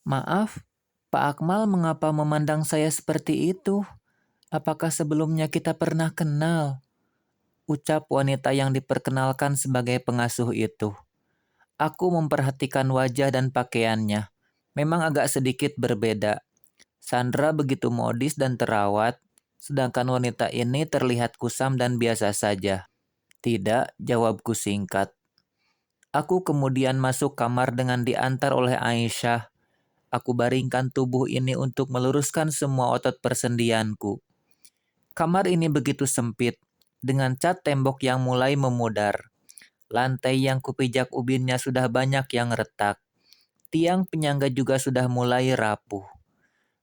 Maaf, Pak Akmal mengapa memandang saya seperti itu? Apakah sebelumnya kita pernah kenal? Ucap wanita yang diperkenalkan sebagai pengasuh itu. Aku memperhatikan wajah dan pakaiannya. Memang agak sedikit berbeda. Sandra begitu modis dan terawat, sedangkan wanita ini terlihat kusam dan biasa saja. Tidak, jawabku singkat. Aku kemudian masuk kamar dengan diantar oleh Aisyah. Aku baringkan tubuh ini untuk meluruskan semua otot persendianku. Kamar ini begitu sempit, dengan cat tembok yang mulai memudar. Lantai yang kupijak ubinnya sudah banyak yang retak. Tiang penyangga juga sudah mulai rapuh.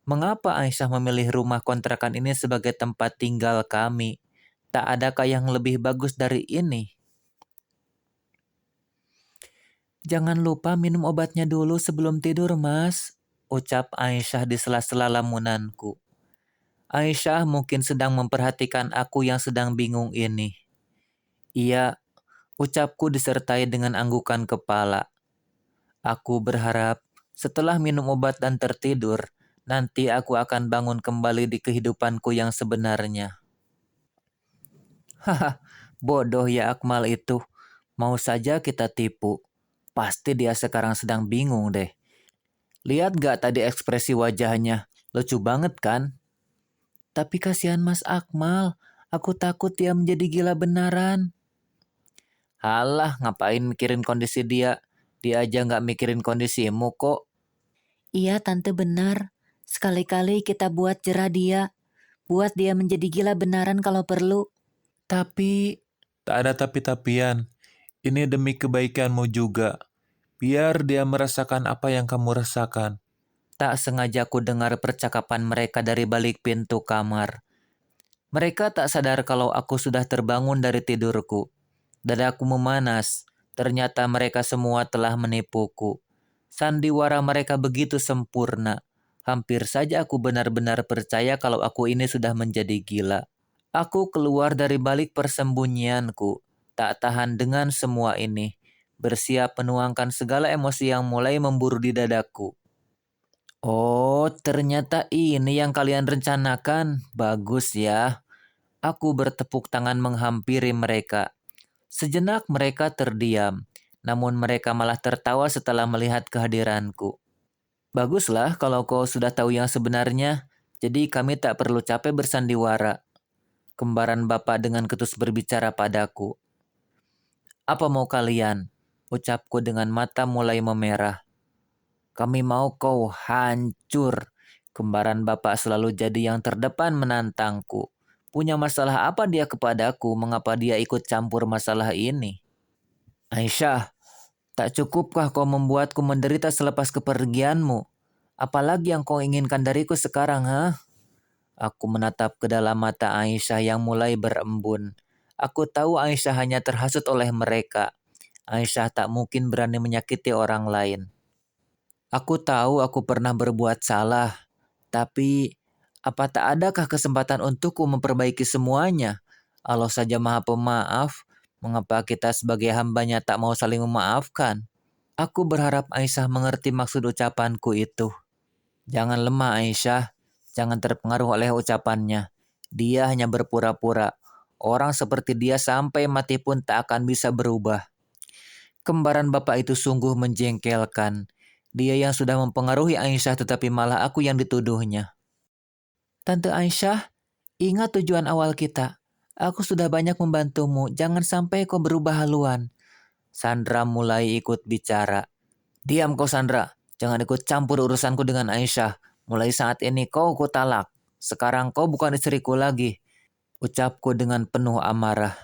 Mengapa Aisyah memilih rumah kontrakan ini sebagai tempat tinggal kami? Tak adakah yang lebih bagus dari ini? Jangan lupa minum obatnya dulu sebelum tidur, Mas, ucap Aisyah di sela-sela lamunanku. Aisyah mungkin sedang memperhatikan aku yang sedang bingung ini. Iya, ucapku disertai dengan anggukan kepala. Aku berharap setelah minum obat dan tertidur, nanti aku akan bangun kembali di kehidupanku yang sebenarnya. Haha, bodoh ya Akmal itu. Mau saja kita tipu. Pasti dia sekarang sedang bingung deh. Lihat gak tadi ekspresi wajahnya? Lucu banget kan? Tapi kasihan Mas Akmal. Aku takut dia menjadi gila benaran. Halah, ngapain mikirin kondisi dia? Dia aja gak mikirin kondisimu kok. Iya, Tante benar. Sekali-kali kita buat jerah dia. Buat dia menjadi gila benaran kalau perlu. Tapi, Tak ada tapi-tapian. Ini demi kebaikanmu juga. Biar dia merasakan apa yang kamu rasakan. tak sengaja ku dengar percakapan mereka dari balik pintu kamar. Mereka tak sadar kalau aku sudah terbangun dari tidurku. Dadaku memanas. Ternyata mereka semua telah menipuku. Sandiwara mereka begitu sempurna. Hampir saja aku benar-benar percaya kalau aku ini sudah menjadi gila. Aku keluar dari balik persembunyianku. Tak tahan dengan semua ini. Bersiap menuangkan segala emosi yang mulai memburu di dadaku. Oh, ternyata ini yang kalian rencanakan. Bagus ya. Aku bertepuk tangan menghampiri mereka. Sejenak mereka terdiam, namun mereka malah tertawa setelah melihat kehadiranku. Baguslah kalau kau sudah tahu yang sebenarnya, jadi kami tak perlu capek bersandiwara. Kembaran bapak dengan ketus berbicara padaku. Apa mau kalian? Ucapku dengan mata mulai memerah. Kami mau kau hancur. Kembaran bapak selalu jadi yang terdepan menantangku. Punya masalah apa dia kepadaku? Mengapa dia ikut campur masalah ini? Aisyah, tak cukupkah kau membuatku menderita selepas kepergianmu? Apalagi yang kau inginkan dariku sekarang, ha? Aku menatap ke dalam mata Aisyah yang mulai berembun. Aku tahu Aisyah hanya terhasut oleh mereka. Aisyah tak mungkin berani menyakiti orang lain. Aku tahu aku pernah berbuat salah, tapi apa tak adakah kesempatan untukku memperbaiki semuanya? Allah saja maha pemaaf, mengapa kita sebagai hambanya tak mau saling memaafkan? Aku berharap Aisyah mengerti maksud ucapanku itu. Jangan lemah Aisyah, jangan terpengaruh oleh ucapannya. Dia hanya berpura-pura. Orang seperti dia sampai mati pun tak akan bisa berubah. Kembaran bapak itu sungguh menjengkelkan. Dia yang sudah mempengaruhi Aisyah tetapi malah aku yang dituduhnya. Tante Aisyah, ingat tujuan awal kita. Aku sudah banyak membantumu, jangan sampai kau berubah haluan. Sandra mulai ikut bicara. Diam kau Sandra, jangan ikut campur urusanku dengan Aisyah. Mulai saat ini kau kutalak. Sekarang kau bukan istriku lagi. Ucapku dengan penuh amarah.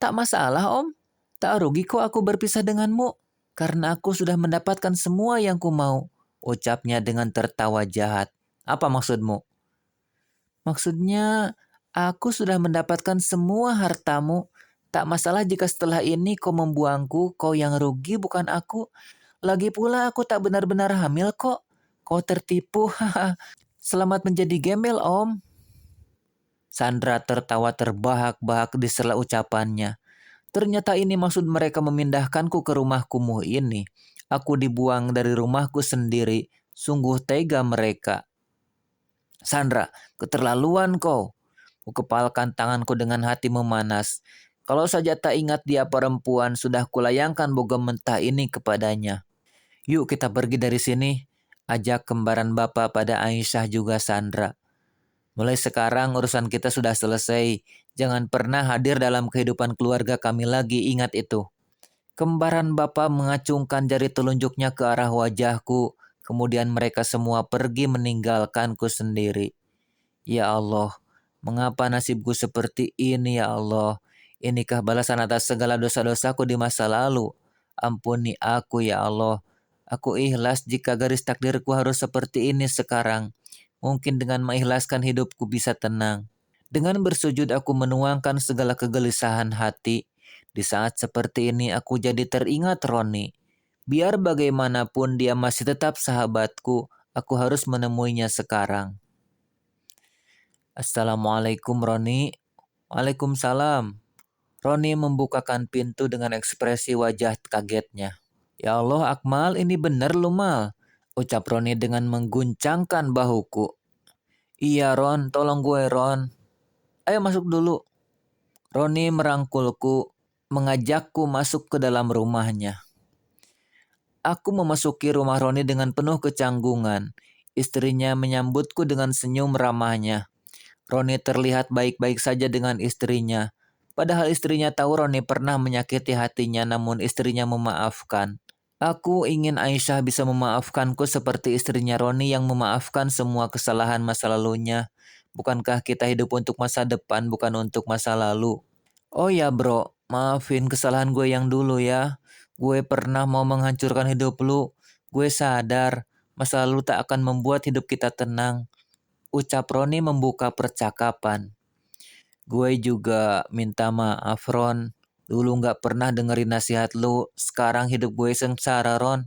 Tak masalah om, tak rugi kok aku berpisah denganmu. Karena aku sudah mendapatkan semua yang ku mau. Ucapnya dengan tertawa jahat. Apa maksudmu? Maksudnya, aku sudah mendapatkan semua hartamu. Tak masalah jika setelah ini kau membuangku, kau yang rugi bukan aku. Lagi pula aku tak benar-benar hamil kok. Kau tertipu, haha. Selamat menjadi gembel, Om. Sandra tertawa terbahak-bahak di sela ucapannya. Ternyata ini maksud mereka memindahkanku ke rumah kumuh ini. Aku dibuang dari rumahku sendiri, Sungguh tega mereka. Sandra, keterlaluan kau. Kukepalkan tanganku dengan hati memanas. Kalau saja tak ingat dia perempuan, sudah kulayangkan bogem mentah ini kepadanya. Yuk kita pergi dari sini, ajak kembaran bapa pada Aisyah juga Sandra. Mulai sekarang urusan kita sudah selesai. Jangan pernah hadir dalam kehidupan keluarga kami lagi, ingat itu. Kembaran bapa mengacungkan jari telunjuknya ke arah wajahku. Kemudian mereka semua pergi meninggalkanku sendiri. Ya Allah, mengapa nasibku seperti ini ya Allah? Inikah balasan atas segala dosa-dosaku di masa lalu? Ampuni aku ya Allah. Aku ikhlas jika garis takdirku harus seperti ini sekarang. Mungkin dengan mengikhlaskan hidupku bisa tenang. Dengan bersujud aku menuangkan segala kegelisahan hati. Di saat seperti ini aku jadi teringat Roni. Biar bagaimanapun dia masih tetap sahabatku, aku harus menemuinya sekarang. Assalamualaikum Roni. Waalaikumsalam. Roni membukakan pintu dengan ekspresi wajah kagetnya. Ya Allah Akmal, ini bener lu Mal. Ucap Roni dengan mengguncangkan bahuku. Iya Ron, tolong gue Ron. Ayo masuk dulu. Roni merangkulku, mengajakku masuk ke dalam rumahnya. Aku memasuki rumah Roni dengan penuh kecanggungan. Istrinya menyambutku dengan senyum ramahnya. Roni terlihat baik-baik saja dengan istrinya. Padahal istrinya tahu Roni pernah menyakiti hatinya namun istrinya memaafkan. Aku ingin Aisyah bisa memaafkanku seperti istrinya Roni yang memaafkan semua kesalahan masa lalunya. Bukankah kita hidup untuk masa depan bukan untuk masa lalu? Oh ya bro, maafin kesalahan gue yang dulu ya. Gue pernah mau menghancurkan hidup lu. Gue sadar masa lalu tak akan membuat hidup kita tenang. Ucap Roni membuka percakapan. Gue juga minta maaf Ron. Dulu gak pernah dengerin nasihat lu. Sekarang hidup gue sengsara Ron.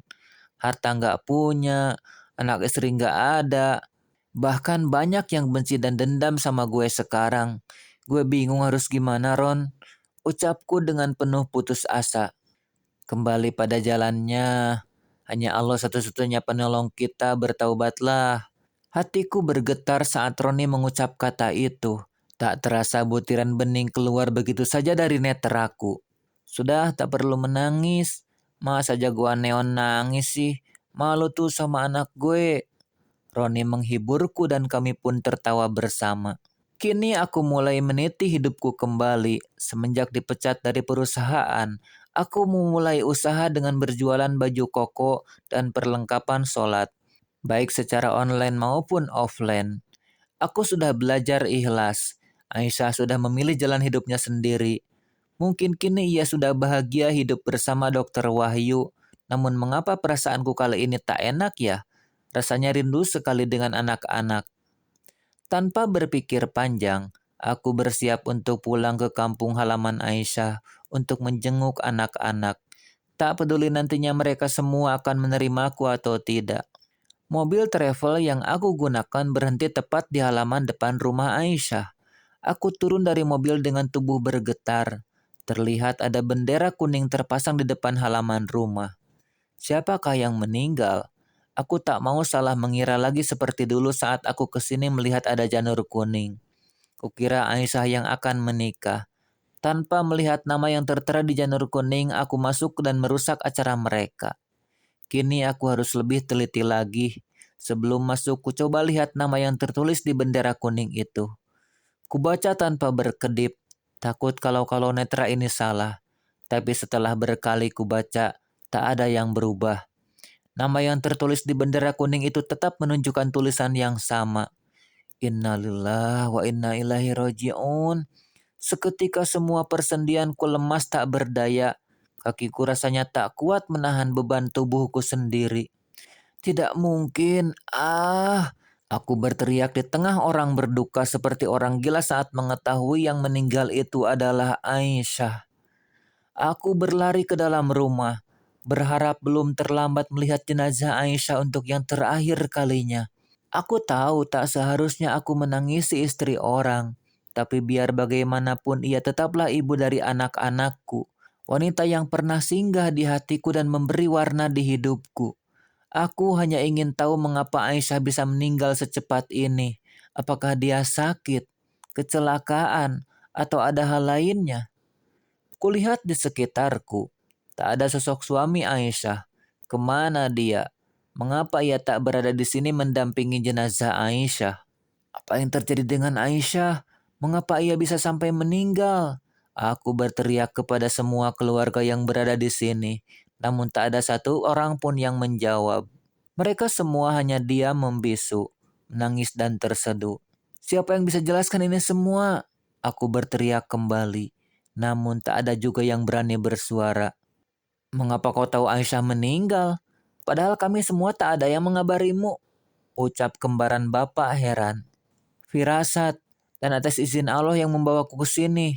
Harta gak punya. Anak istri gak ada. Bahkan banyak yang benci dan dendam sama gue sekarang. Gue bingung harus gimana Ron. Ucapku dengan penuh putus asa. Kembali pada jalannya. Hanya Allah satu-satunya penolong kita, bertaubatlah. Hatiku bergetar saat Roni mengucap kata itu. Tak terasa butiran bening keluar begitu saja dari neteraku. Sudah tak perlu menangis. Masa saja gua neon nangis sih. Malu tuh sama anak gue. Roni menghiburku dan kami pun tertawa bersama. Kini aku mulai meniti hidupku kembali. Semenjak dipecat dari perusahaan, aku memulai usaha dengan berjualan baju koko dan perlengkapan sholat, baik secara online maupun offline. Aku sudah belajar ikhlas. Aisyah sudah memilih jalan hidupnya sendiri. Mungkin kini ia sudah bahagia hidup bersama Dokter Wahyu. Namun mengapa perasaanku kali ini tak enak ya? Rasanya rindu sekali dengan anak-anak. Tanpa berpikir panjang, aku bersiap untuk pulang ke kampung halaman Aisyah untuk menjenguk anak-anak. Tak peduli nantinya mereka semua akan menerimaku atau tidak. Mobil travel yang aku gunakan berhenti tepat di halaman depan rumah Aisyah. Aku turun dari mobil dengan tubuh bergetar. Terlihat ada bendera kuning terpasang di depan halaman rumah. Siapakah yang meninggal? Aku tak mau salah mengira lagi seperti dulu saat aku kesini melihat ada janur kuning. Kukira Aisyah yang akan menikah. Tanpa melihat nama yang tertera di janur kuning, aku masuk dan merusak acara mereka. Kini aku harus lebih teliti lagi. Sebelum masuk, ku coba lihat nama yang tertulis di bendera kuning itu. Kubaca tanpa berkedip, takut kalau netra ini salah. Tapi setelah berkali kubaca, tak ada yang berubah. Nama yang tertulis di bendera kuning itu tetap menunjukkan tulisan yang sama. Innalillah wa inna ilaihi raji'un. Seketika semua persendianku lemas tak berdaya. Kakiku rasanya tak kuat menahan beban tubuhku sendiri. Tidak mungkin. Aku berteriak di tengah orang berduka seperti orang gila saat mengetahui yang meninggal itu adalah Aisyah. Aku berlari ke dalam rumah, berharap belum terlambat melihat jenazah Aisyah untuk yang terakhir kalinya. Aku tahu tak seharusnya aku menangisi istri orang, tapi biar bagaimanapun ia tetaplah ibu dari anak-anakku, wanita yang pernah singgah di hatiku dan memberi warna di hidupku. Aku hanya ingin tahu mengapa Aisyah bisa meninggal secepat ini. Apakah dia sakit, kecelakaan, atau ada hal lainnya? Kulihat di sekitarku, tak ada sosok suami Aisyah. Kemana dia? Mengapa ia tak berada di sini mendampingi jenazah Aisyah? Apa yang terjadi dengan Aisyah? Mengapa ia bisa sampai meninggal? Aku berteriak kepada semua keluarga yang berada di sini, namun tak ada satu orang pun yang menjawab. Mereka semua hanya diam membisu, menangis dan terseduh. Siapa yang bisa jelaskan ini semua? Aku berteriak kembali, namun tak ada juga yang berani bersuara. Mengapa kau tahu Aisyah meninggal? Padahal kami semua tak ada yang mengabarimu, ucap kembaran bapak heran. Firasat, dan atas izin Allah yang membawaku ke sini,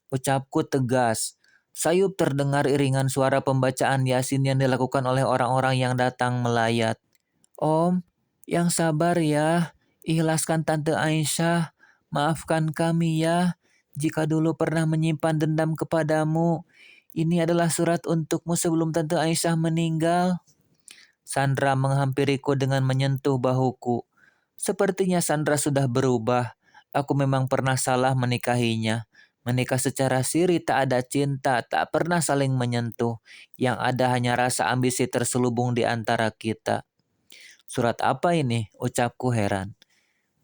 ucapku tegas. Sayup terdengar iringan suara pembacaan Yasin yang dilakukan oleh orang-orang yang datang melayat. Om, yang sabar ya. Ikhlaskan Tante Aisyah. Maafkan kami ya. Jika dulu pernah menyimpan dendam kepadamu. Ini adalah surat untukmu sebelum Tante Aisyah meninggal. Sandra menghampiriku dengan menyentuh bahuku. Sepertinya Sandra sudah berubah. Aku memang pernah salah menikahinya. Menikah secara siri tak ada cinta, tak pernah saling menyentuh. Yang ada hanya rasa ambisi terselubung di antara kita. Surat apa ini? Ucapku heran.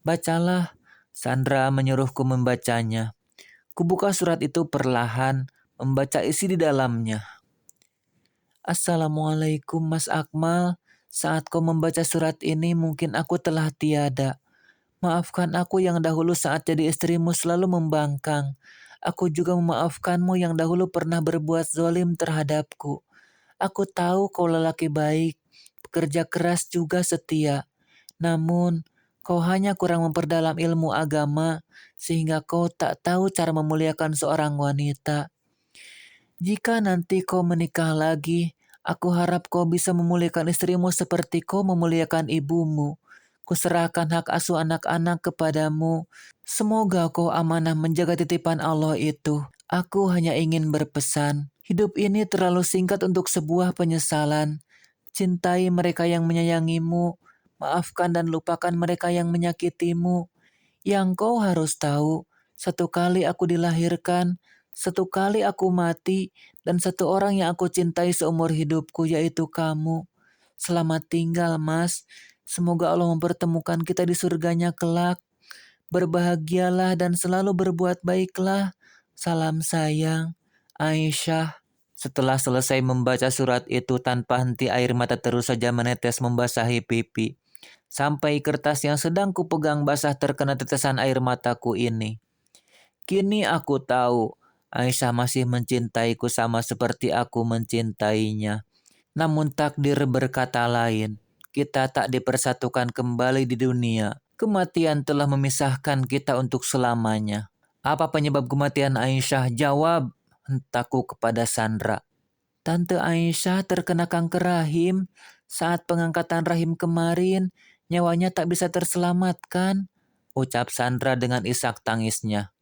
Bacalah. Sandra menyuruhku membacanya. Kubuka surat itu perlahan, membaca isi di dalamnya. Assalamualaikum Mas Akmal. Saat kau membaca surat ini mungkin aku telah tiada. Maafkan aku yang dahulu saat jadi istrimu selalu membangkang. Aku juga memaafkanmu yang dahulu pernah berbuat zalim terhadapku. Aku tahu kau lelaki baik, pekerja keras juga setia. Namun, kau hanya kurang memperdalam ilmu agama sehingga kau tak tahu cara memuliakan seorang wanita. Jika nanti kau menikah lagi, aku harap kau bisa memuliakan istrimu seperti kau memuliakan ibumu. Kuserahkan hak asuh anak-anak kepadamu. Semoga kau amanah menjaga titipan Allah itu. Aku hanya ingin berpesan, hidup ini terlalu singkat untuk sebuah penyesalan. Cintai mereka yang menyayangimu, maafkan dan lupakan mereka yang menyakitimu. Yang kau harus tahu, satu kali aku dilahirkan, satu kali aku mati, dan satu orang yang aku cintai seumur hidupku yaitu kamu. Selamat tinggal, Mas. Semoga Allah mempertemukan kita di surganya kelak. Berbahagialah dan selalu berbuat baiklah. Salam sayang, Aisyah. Setelah selesai membaca surat itu tanpa henti air mata terus saja menetes membasahi pipi. Sampai kertas yang sedang kupegang basah terkena tetesan air mataku ini. Kini aku tahu, Aisyah masih mencintaiku sama seperti aku mencintainya. Namun takdir berkata lain. Kita tak dipersatukan kembali di dunia. Kematian telah memisahkan kita untuk selamanya. Apa penyebab kematian Aisyah? Jawab, hentakku kepada Sandra. Tante Aisyah terkena kanker rahim. Saat pengangkatan rahim kemarin, nyawanya tak bisa terselamatkan, ucap Sandra dengan isak tangisnya.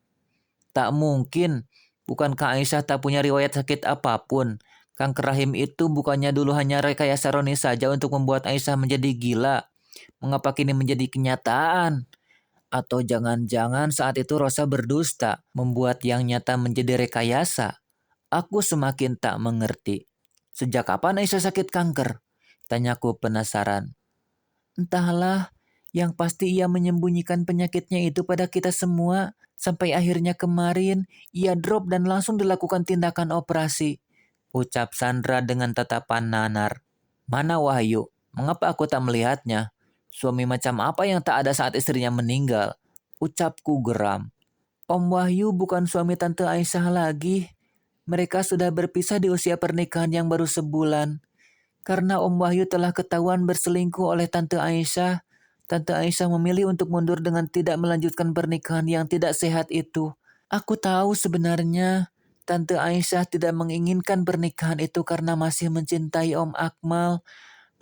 Tak mungkin, bukankah Aisyah tak punya riwayat sakit apapun? Kanker rahim itu bukannya dulu hanya rekayasa Roni saja untuk membuat Aisyah menjadi gila. Mengapa kini menjadi kenyataan? Atau jangan-jangan saat itu Rosa berdusta, membuat yang nyata menjadi rekayasa? Aku semakin tak mengerti. Sejak kapan Aisyah sakit kanker? Tanyaku penasaran. Entahlah, yang pasti ia menyembunyikan penyakitnya itu pada kita semua. Sampai akhirnya kemarin, ia drop dan langsung dilakukan tindakan operasi. Ucap Sandra dengan tatapan nanar. Mana Wahyu? Mengapa aku tak melihatnya? Suami macam apa yang tak ada saat istrinya meninggal? Ucapku geram. Om Wahyu bukan suami Tante Aisyah lagi. Mereka sudah berpisah di usia pernikahan yang baru sebulan. Karena Om Wahyu telah ketahuan berselingkuh oleh Tante Aisyah, Tante Aisyah memilih untuk mundur dengan tidak melanjutkan pernikahan yang tidak sehat itu. Aku tahu sebenarnya Tante Aisyah tidak menginginkan pernikahan itu karena masih mencintai Om Akmal,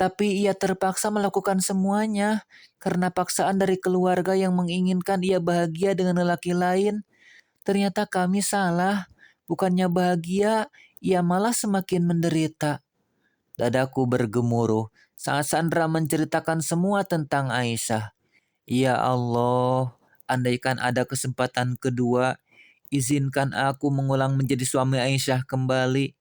tapi ia terpaksa melakukan semuanya karena paksaan dari keluarga yang menginginkan ia bahagia dengan lelaki lain. Ternyata kami salah, bukannya bahagia, ia malah semakin menderita. Dadaku bergemuruh. saat Sandra menceritakan semua tentang Aisyah. Ya Allah, andaikan ada kesempatan kedua, izinkan aku mengulang menjadi suami Aisyah kembali.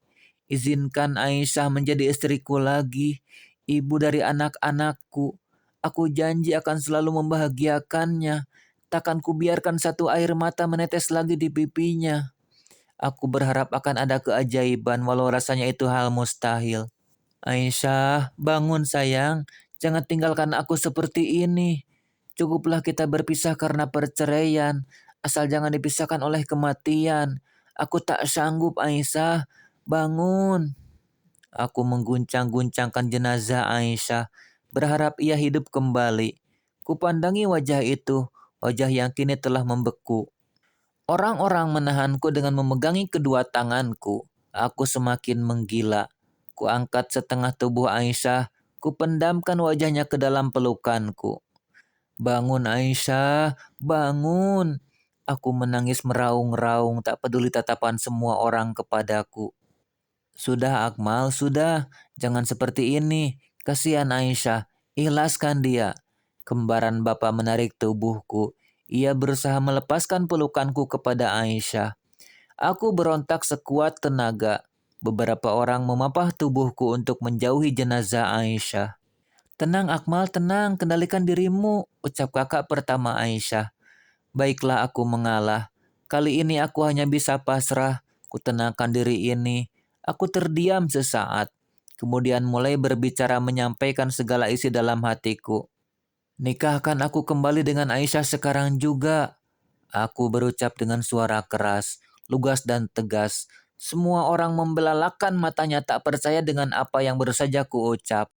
Izinkan Aisyah menjadi istriku lagi, ibu dari anak-anakku. Aku janji akan selalu membahagiakannya. Takkan kubiarkan satu air mata menetes lagi di pipinya. Aku berharap akan ada keajaiban walau rasanya itu hal mustahil. Aisyah, bangun sayang. Jangan tinggalkan aku seperti ini. Cukuplah kita berpisah karena perceraian. Asal jangan dipisahkan oleh kematian. Aku tak sanggup, Aisyah. Bangun. Aku mengguncang-guncangkan jenazah Aisyah, berharap ia hidup kembali. Kupandangi wajah itu, wajah yang kini telah membeku. Orang-orang menahanku dengan memegangi kedua tanganku. Aku semakin menggila. Kuangkat setengah tubuh Aisyah, kupendamkan wajahnya ke dalam pelukanku. Bangun Aisyah, bangun. Aku menangis meraung-raung, tak peduli tatapan semua orang kepadaku. Sudah Akmal, sudah. Jangan seperti ini. Kasihan Aisyah, ikhlaskan dia. Kembaran bapak menarik tubuhku. Ia berusaha melepaskan pelukanku kepada Aisyah. Aku berontak sekuat tenaga. Beberapa orang memapah tubuhku untuk menjauhi jenazah Aisyah. Tenang Akmal, tenang, kendalikan dirimu, ucap kakak pertama Aisyah. Baiklah aku mengalah. Kali ini aku hanya bisa pasrah. Kutenangkan diri ini. Aku terdiam sesaat. Kemudian mulai berbicara menyampaikan segala isi dalam hatiku. Nikahkan aku kembali dengan Aisyah sekarang juga. Aku berucap dengan suara keras, lugas dan tegas. Semua orang membelalakan matanya tak percaya dengan apa yang baru saja kuucap.